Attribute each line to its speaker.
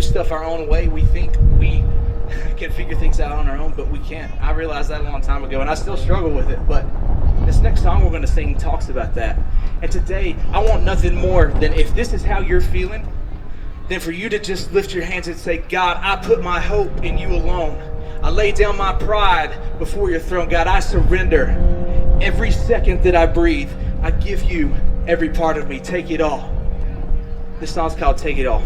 Speaker 1: stuff our own way. We think we can figure things out on our own, but we can't. I realized that a long time ago, and I still struggle with it. But this next song we're going to sing talks about that. And today, I want nothing more than, if this is how you're feeling, then for you to just lift your hands and say, God, I put my hope in you alone. I lay down my pride before your throne. God, I surrender. Every second that I breathe, I give you every part of me. Take it all. This song's called Take It All.